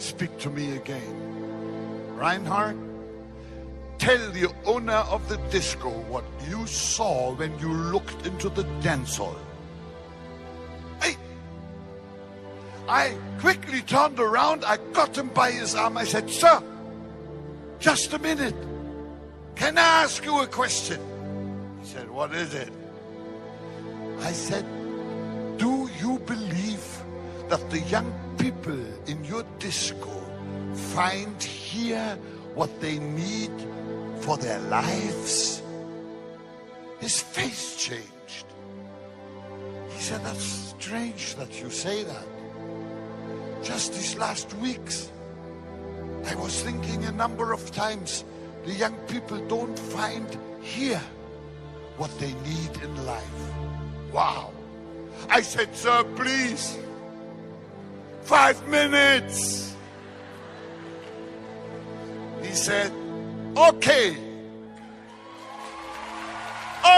speak to me again. Reinhard, tell the owner of the disco what you saw when you looked into the dance hall. Hey! I quickly turned around, I got him by his arm. I said, sir, just a minute. Can I ask you a question? He said, what is it? I said, do you believe that the young people in your disco find here what they need for their lives? His face changed. He said, that's strange that you say that. Just these last weeks, I was thinking a number of times, the young people don't find here what they need in life. Wow. I said, sir, please, 5 minutes. He said, okay.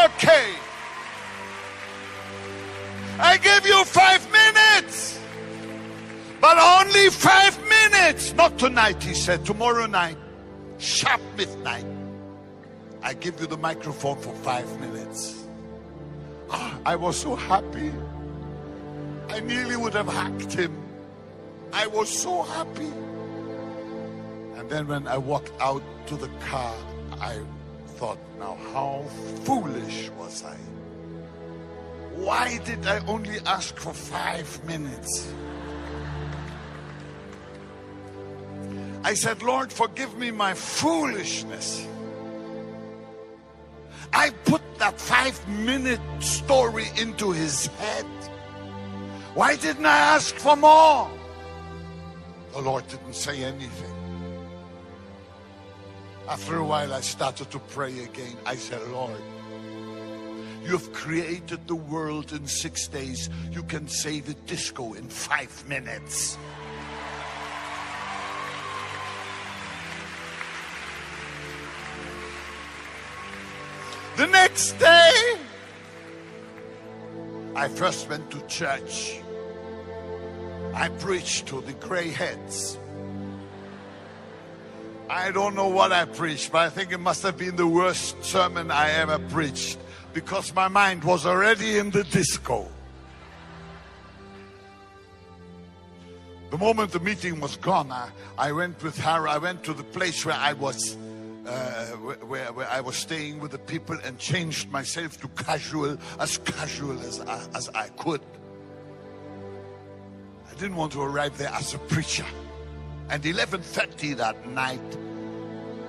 Okay. I give you 5 minutes. But only 5 minutes. Not tonight, he said. Tomorrow night, sharp midnight. I give you the microphone for 5 minutes. Oh, I was so happy. I nearly would have hacked him. I was so happy. And then when I walked out to the car, I thought, now how foolish was I? Why did I only ask for 5 minutes? I said, Lord, forgive me my foolishness. I put that 5-minute story into his head. Why didn't I ask for more? The Lord didn't say anything. After a while, I started to pray again. I said, Lord, you have created the world in 6 days. You can save a disco in 5 minutes. The next day, I first went to church. I preached to the gray heads. I don't know what I preached, but I think it must have been the worst sermon I ever preached, because my mind was already in the disco. The moment the meeting was gone, I went with her. I went to the place where I was where I was staying with the people and changed myself to casual as I could. I didn't want to arrive there as a preacher. And 11:30 that night,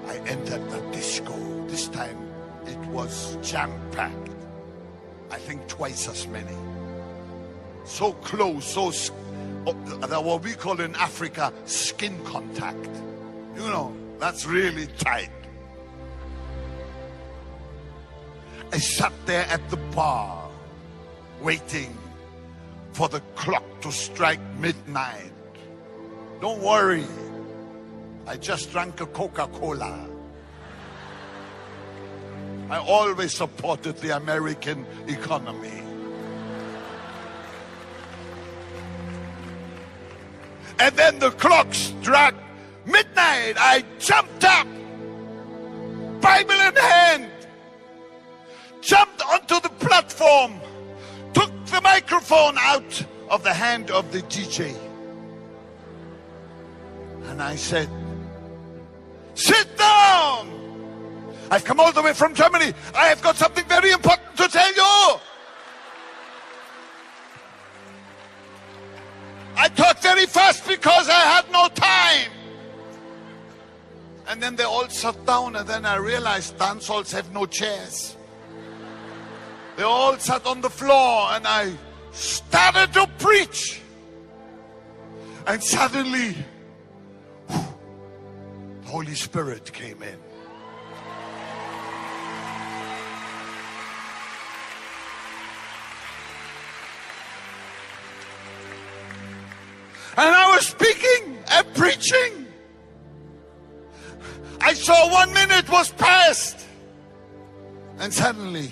I entered the disco. This time it was jam-packed. I think twice as many. So close, what we call in Africa skin contact. You know, that's really tight. I sat there at the bar, waiting for the clock to strike midnight. Don't worry, I just drank a Coca-Cola. I always supported the American economy. And then the clock struck midnight. I jumped up, Bible in hand, jumped onto the platform, took the microphone out of the hand of the DJ. And I said, sit down. I've come all the way from Germany. I have got something very important to tell you. I talked very fast because I had no time. And then they all sat down, and then I realized dance halls have no chairs. They all sat on the floor, and I started to preach. And suddenly, the Holy Spirit came in. And I was speaking and preaching. I saw 1 minute was past. And suddenly,